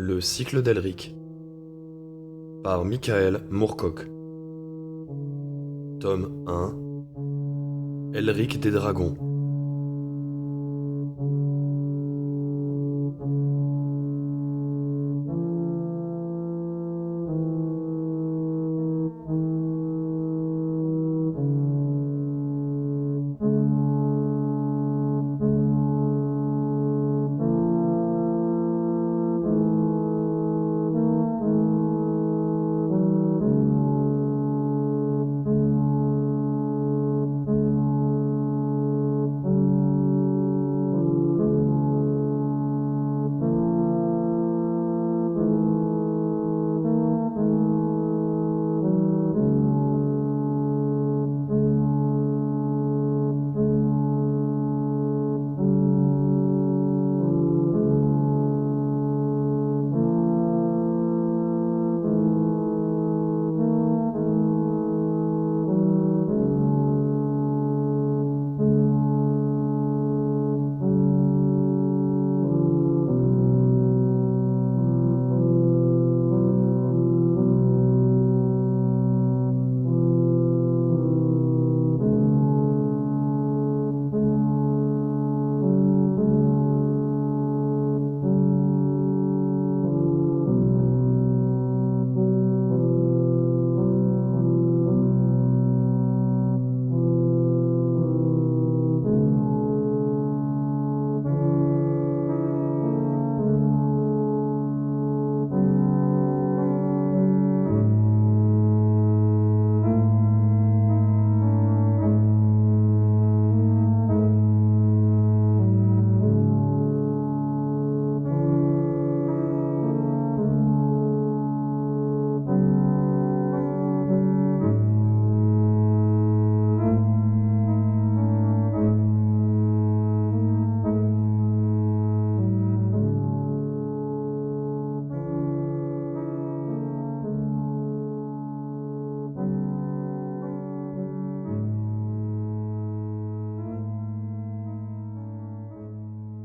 Le cycle d'Elric par Michael Moorcock. Tome 1. Elric des Dragons.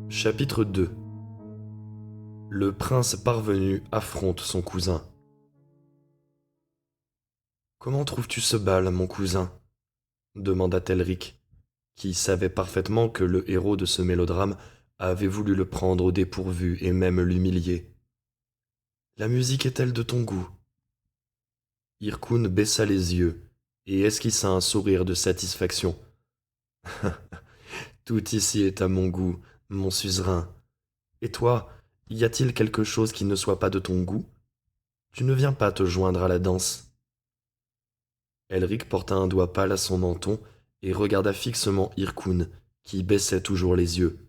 Chapitre 2. Le prince parvenu affronte son cousin. « Comment trouves-tu ce bal, mon cousin » demanda Elric, qui savait parfaitement que le héros de ce mélodrame avait voulu le prendre au dépourvu et même l'humilier. « La musique est-elle de ton goût » Hyrkoun baissa les yeux et esquissa un sourire de satisfaction. « Tout ici est à mon goût, mon suzerain. Et toi, y a-t-il quelque chose qui ne soit pas de ton goût? Tu ne viens pas te joindre à la danse. » Elric porta un doigt pâle à son menton et regarda fixement Hyrkoun, qui baissait toujours les yeux.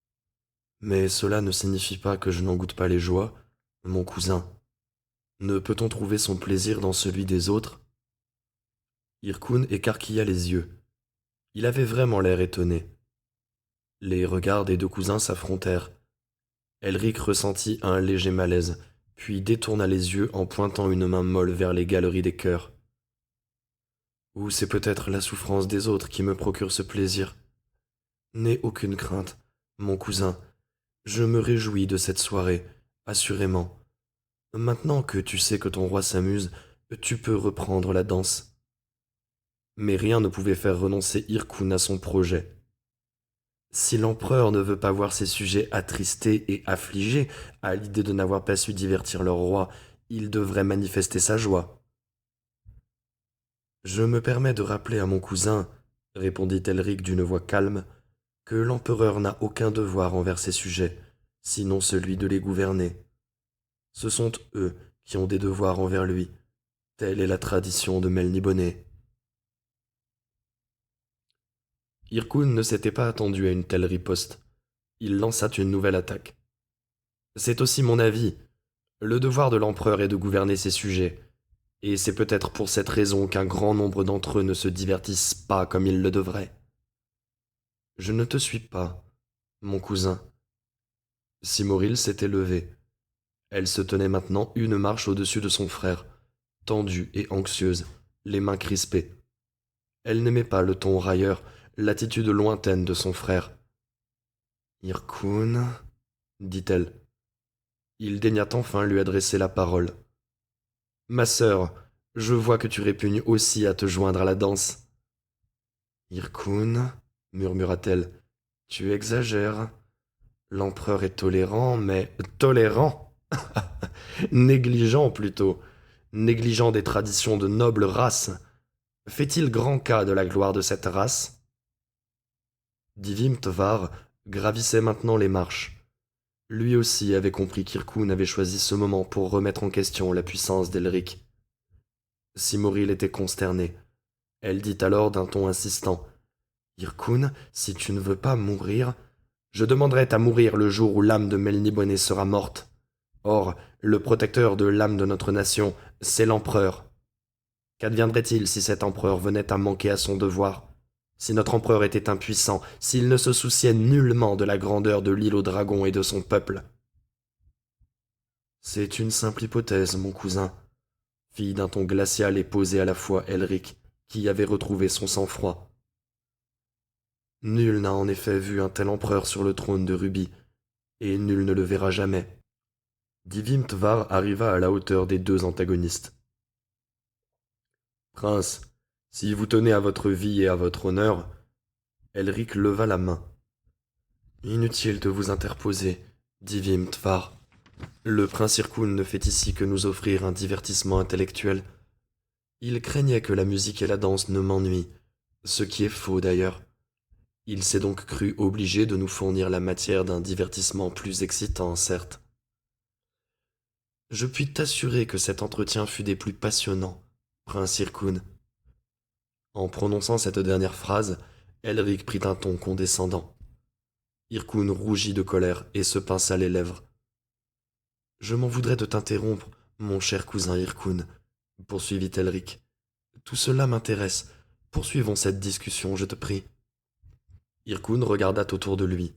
« Mais cela ne signifie pas que je n'en goûte pas les joies, mon cousin. Ne peut-on trouver son plaisir dans celui des autres ?» Hyrkoun écarquilla les yeux. Il avait vraiment l'air étonné. Les regards des deux cousins s'affrontèrent. Elric ressentit un léger malaise, puis détourna les yeux en pointant une main molle vers les galeries des cœurs. « Ou c'est peut-être la souffrance des autres qui me procure ce plaisir. N'aie aucune crainte, mon cousin. Je me réjouis de cette soirée, assurément. Maintenant que tu sais que ton roi s'amuse, tu peux reprendre la danse. » Mais rien ne pouvait faire renoncer Hyrkoun à son projet. Si l'empereur ne veut pas voir ses sujets attristés et affligés à l'idée de n'avoir pas su divertir leur roi, il devrait manifester sa joie. « Je me permets de rappeler à mon cousin, répondit Elric d'une voix calme, que l'empereur n'a aucun devoir envers ses sujets, sinon celui de les gouverner. Ce sont eux qui ont des devoirs envers lui. Telle est la tradition de Melniboné. » Hyrkoun ne s'était pas attendu à une telle riposte. Il lança une nouvelle attaque. « C'est aussi mon avis. Le devoir de l'empereur est de gouverner ses sujets, et c'est peut-être pour cette raison qu'un grand nombre d'entre eux ne se divertissent pas comme ils le devraient. Je ne te suis pas, mon cousin. » Simoril s'était levée. Elle se tenait maintenant une marche au-dessus de son frère, tendue et anxieuse, les mains crispées. Elle n'aimait pas le ton railleur, l'attitude lointaine de son frère. « Hyrkoun, dit-elle. il daigna enfin lui adresser la parole. Ma sœur, je vois que tu répugnes aussi à te joindre à la danse. Irkoun, murmura-t-elle, tu exagères. L'empereur est tolérant, mais tolérant? Négligent plutôt, négligent des traditions de noble race. Fait-il grand cas de la gloire de cette race? Divim Tvar gravissait maintenant les marches. Lui aussi avait compris qu'Irkoun avait choisi ce moment pour remettre en question la puissance d'Elric. Simoril était consternée. Elle dit alors d'un ton insistant: Irkoun, si tu ne veux pas mourir, je demanderai à mourir le jour où l'âme de Melniboné sera morte. Or, le protecteur de l'âme de notre nation, c'est l'empereur. Qu'adviendrait-il si cet empereur venait à manquer à son devoir? Si notre empereur était impuissant, s'il ne se souciait nullement de la grandeur de l'île aux dragons et de son peuple? C'est une simple hypothèse, mon cousin, fit d'un ton glacial et posé à la fois Elric, qui avait retrouvé son sang-froid. Nul n'a en effet vu un tel empereur sur le trône de Rubis, et nul ne le verra jamais. Divim Tvar arriva à la hauteur des deux antagonistes. Prince, si vous tenez à votre vie et à votre honneur, Elric leva la main. Inutile de vous interposer, dit Vim Tvar. Le prince Irkoun ne fait ici que nous offrir un divertissement intellectuel. Il craignait que la musique et la danse ne m'ennuient, ce qui est faux d'ailleurs. Il s'est donc cru obligé de nous fournir la matière d'un divertissement plus excitant, certes. Je puis t'assurer que cet entretien fut des plus passionnants, prince Irkoun. En prononçant cette dernière phrase, Elric prit un ton condescendant. Irkoun rougit de colère et se pinça les lèvres. Je m'en voudrais de t'interrompre, mon cher cousin Irkoun, poursuivit Elric. Tout cela m'intéresse. Poursuivons cette discussion, je te prie. Irkoun regarda autour de lui,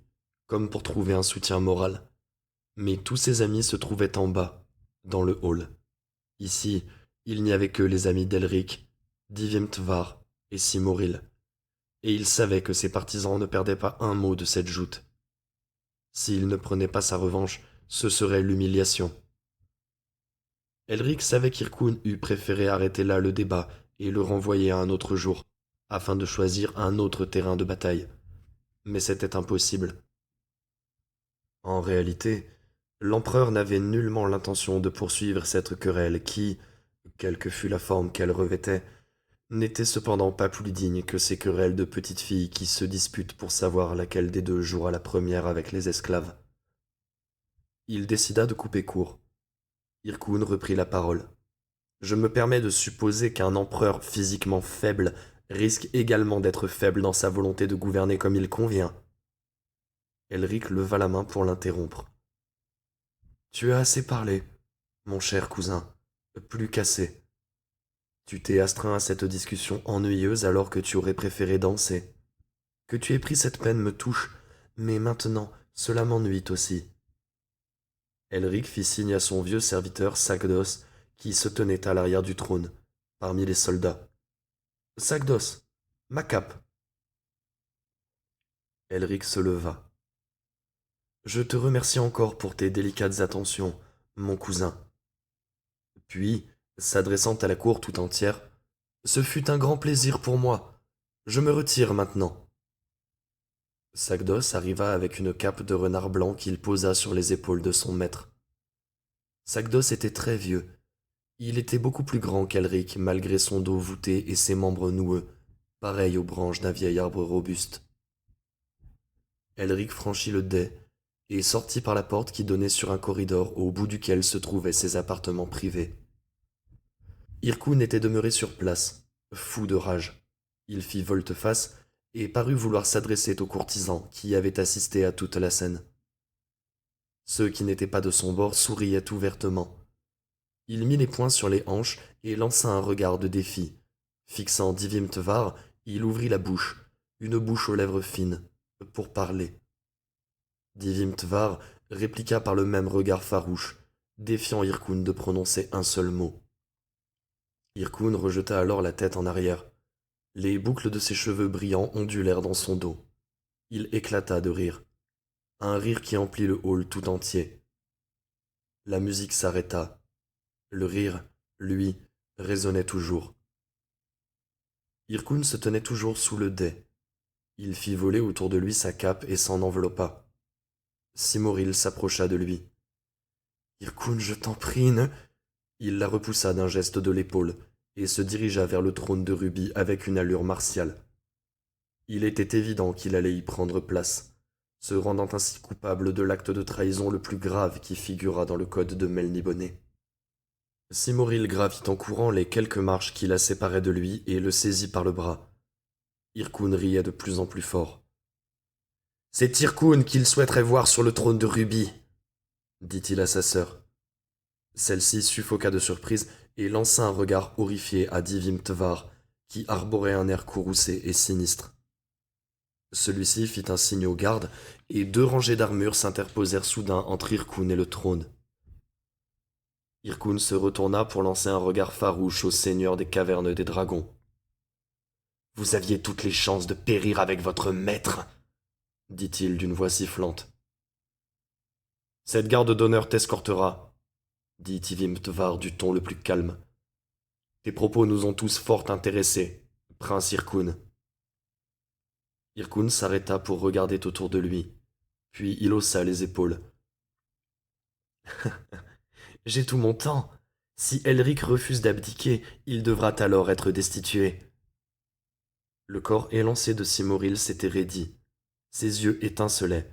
comme pour trouver un soutien moral. Mais tous ses amis se trouvaient en bas, dans le hall. Ici, il n'y avait que les amis d'Elric, Divim Tvar et Simoril. Et il savait que ses partisans ne perdaient pas un mot de cette joute. S'il ne prenait pas sa revanche, ce serait l'humiliation. Elric savait qu'Irkoun eût préféré arrêter là le débat et le renvoyer à un autre jour, afin de choisir un autre terrain de bataille. Mais c'était impossible. En réalité, l'empereur n'avait nullement l'intention de poursuivre cette querelle qui, quelle que fût la forme qu'elle revêtait, n'était cependant pas plus digne que ces querelles de petites filles qui se disputent pour savoir laquelle des deux jouera la première avec les esclaves. Il décida de couper court. Irkoun reprit la parole. Je me permets de supposer qu'un empereur physiquement faible risque également d'être faible dans sa volonté de gouverner comme il convient. Elric leva la main pour l'interrompre. Tu as assez parlé, mon cher cousin, plus qu'assez. Tu t'es astreint à cette discussion ennuyeuse alors que tu aurais préféré danser. Que tu aies pris cette peine me touche, mais maintenant cela m'ennuie aussi. Elric fit signe à son vieux serviteur Sagdos, qui se tenait à l'arrière du trône, parmi les soldats. Sagdos, ma cape. Elric se leva. Je te remercie encore pour tes délicates attentions, mon cousin. Puis, s'adressant à la cour tout entière, ce fut un grand plaisir pour moi. Je me retire maintenant. Sagdos arriva avec une cape de renard blanc qu'il posa sur les épaules de son maître. Sagdos était très vieux. Il était beaucoup plus grand qu'Elric, malgré son dos voûté et ses membres noueux, pareils aux branches d'un vieil arbre robuste. Elric franchit le dais et sortit par la porte qui donnait sur un corridor au bout duquel se trouvaient ses appartements privés. Irkoun était demeuré sur place, fou de rage. Il fit volte-face et parut vouloir s'adresser aux courtisans qui avaient assisté à toute la scène. Ceux qui n'étaient pas de son bord souriaient ouvertement. Il mit les poings sur les hanches et lança un regard de défi. Fixant Divim Tvar, il ouvrit la bouche, une bouche aux lèvres fines, pour parler. Divim Tvar répliqua par le même regard farouche, défiant Irkoun de prononcer un seul mot. Irkoun rejeta alors la tête en arrière. Les boucles de ses cheveux brillants ondulèrent dans son dos. Il éclata de rire. Un rire qui emplit le hall tout entier. La musique s'arrêta. Le rire, lui, résonnait toujours. Irkoun se tenait toujours sous le dais. Il fit voler autour de lui sa cape et s'en enveloppa. Simoril s'approcha de lui. Irkoun, je t'en prie, ne... Il la repoussa d'un geste de l'épaule et se dirigea vers le trône de rubis avec une allure martiale. Il était évident qu'il allait y prendre place, se rendant ainsi coupable de l'acte de trahison le plus grave qui figura dans le code de Melniboné. Simoril gravit en courant les quelques marches qui la séparaient de lui et le saisit par le bras. Irkoun riait de plus en plus fort. « C'est Irkoun qu'il souhaiterait voir sur le trône de rubis, dit-il à sa sœur. Celle-ci suffoqua de surprise et lança un regard horrifié à Divim Tvar, qui arborait un air courroucé et sinistre. Celui-ci fit un signe aux gardes, et 2 rangées d'armures s'interposèrent soudain entre Irkoun et le trône. Irkoun se retourna pour lancer un regard farouche au seigneur des cavernes des dragons. « Vous aviez toutes les chances de périr avec votre maître, dit-il d'une voix sifflante. « Cette garde d'honneur t'escortera, dit Tivim Tvar du ton le plus calme. Tes propos nous ont tous fort intéressés, prince Irkoun. Irkoun s'arrêta pour regarder autour de lui, puis il haussa les épaules. J'ai tout mon temps. Si Elric refuse d'abdiquer, il devra alors être destitué. Le corps élancé de Simoril s'était raidi. Ses yeux étincelaient.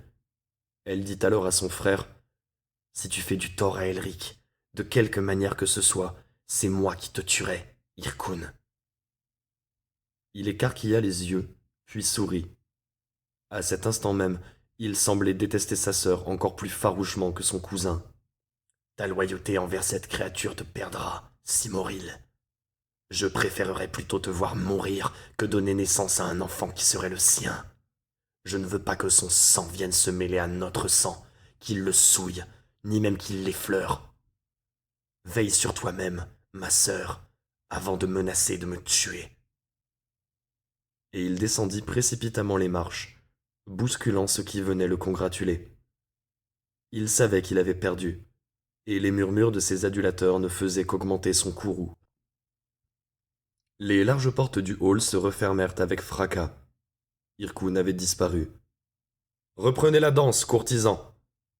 Elle dit alors à son frère, « Si tu fais du tort à Elric, de quelque manière que ce soit, c'est moi qui te tuerai, Irkoun. » Il écarquilla les yeux, puis sourit. À cet instant même, il semblait détester sa sœur encore plus farouchement que son cousin. « Ta loyauté envers cette créature te perdra, Simoril. Je préférerais plutôt te voir mourir que donner naissance à un enfant qui serait le sien. Je ne veux pas que son sang vienne se mêler à notre sang, qu'il le souille, ni même qu'il l'effleure. Veille sur toi-même, ma sœur, avant de menacer de me tuer. » Et il descendit précipitamment les marches, bousculant ceux qui venaient le congratuler. Il savait qu'il avait perdu, et les murmures de ses adulateurs ne faisaient qu'augmenter son courroux. Les larges portes du hall se refermèrent avec fracas. Irkoun avait disparu. « Reprenez la danse, courtisans.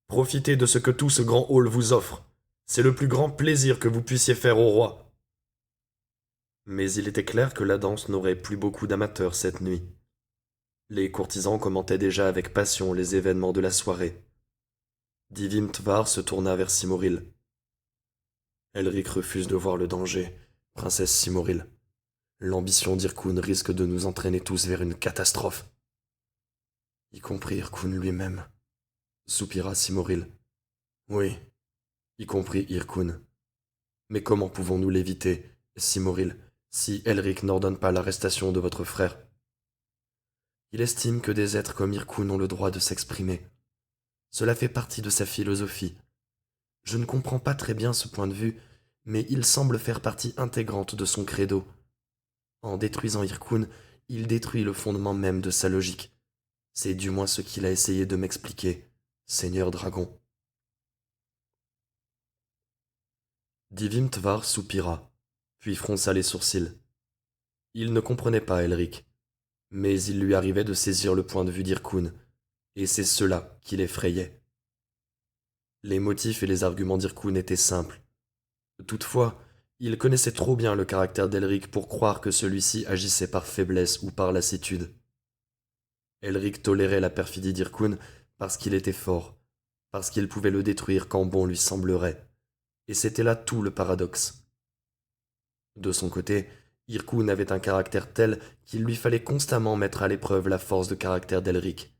Profitez de ce que tout ce grand hall vous offre. C'est le plus grand plaisir que vous puissiez faire au roi. » Mais il était clair que la danse n'aurait plus beaucoup d'amateurs cette nuit. Les courtisans commentaient déjà avec passion les événements de la soirée. Divim Tvar se tourna vers Simoril. « Elric refuse de voir le danger, princesse Simoril. L'ambition d'Irkoun risque de nous entraîner tous vers une catastrophe. » Y compris Irkoun lui-même, soupira Simoril. « Oui, y compris Irkoun. Mais comment pouvons-nous l'éviter, Simoril, si Elric n'ordonne pas l'arrestation de votre frère? Il estime que des êtres comme Irkoun ont le droit de s'exprimer. Cela fait partie de sa philosophie. Je ne comprends pas très bien ce point de vue, mais il semble faire partie intégrante de son credo. En détruisant Irkoun, il détruit le fondement même de sa logique. C'est du moins ce qu'il a essayé de m'expliquer, Seigneur Dragon. » Divim Tvar soupira, puis fronça les sourcils. Il ne comprenait pas Elric, mais il lui arrivait de saisir le point de vue d'Irkoun, et c'est cela qui l'effrayait. Les motifs et les arguments d'Irkoun étaient simples. Toutefois, il connaissait trop bien le caractère d'Elric pour croire que celui-ci agissait par faiblesse ou par lassitude. Elric tolérait la perfidie d'Irkoun parce qu'il était fort, parce qu'il pouvait le détruire quand bon lui semblerait, et c'était là tout le paradoxe. De son côté, Irkoun avait un caractère tel qu'il lui fallait constamment mettre à l'épreuve la force de caractère d'Elric,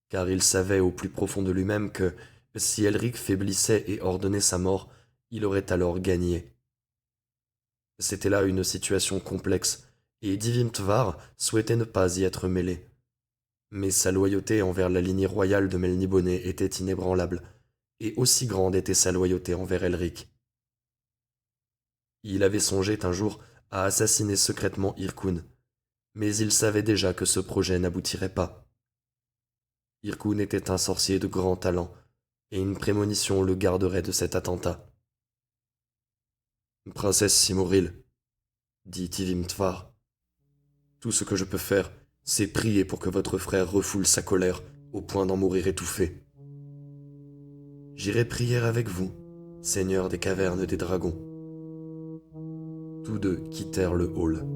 car il savait au plus profond de lui-même que, si Elric faiblissait et ordonnait sa mort, il aurait alors gagné. C'était là une situation complexe, et Divim Tvar souhaitait ne pas y être mêlé. Mais sa loyauté envers la lignée royale de Melniboné était inébranlable, et aussi grande était sa loyauté envers Elric. Il avait songé un jour à assassiner secrètement Irkoun, mais il savait déjà que ce projet n'aboutirait pas. Irkoun était un sorcier de grand talent, et une prémonition le garderait de cet attentat. Princesse Simoril, dit Tivimtvar, tout ce que je peux faire, c'est prier pour que votre frère refoule sa colère au point d'en mourir étouffé. J'irai prier avec vous, seigneur des cavernes des dragons. Tous deux quittèrent le hall.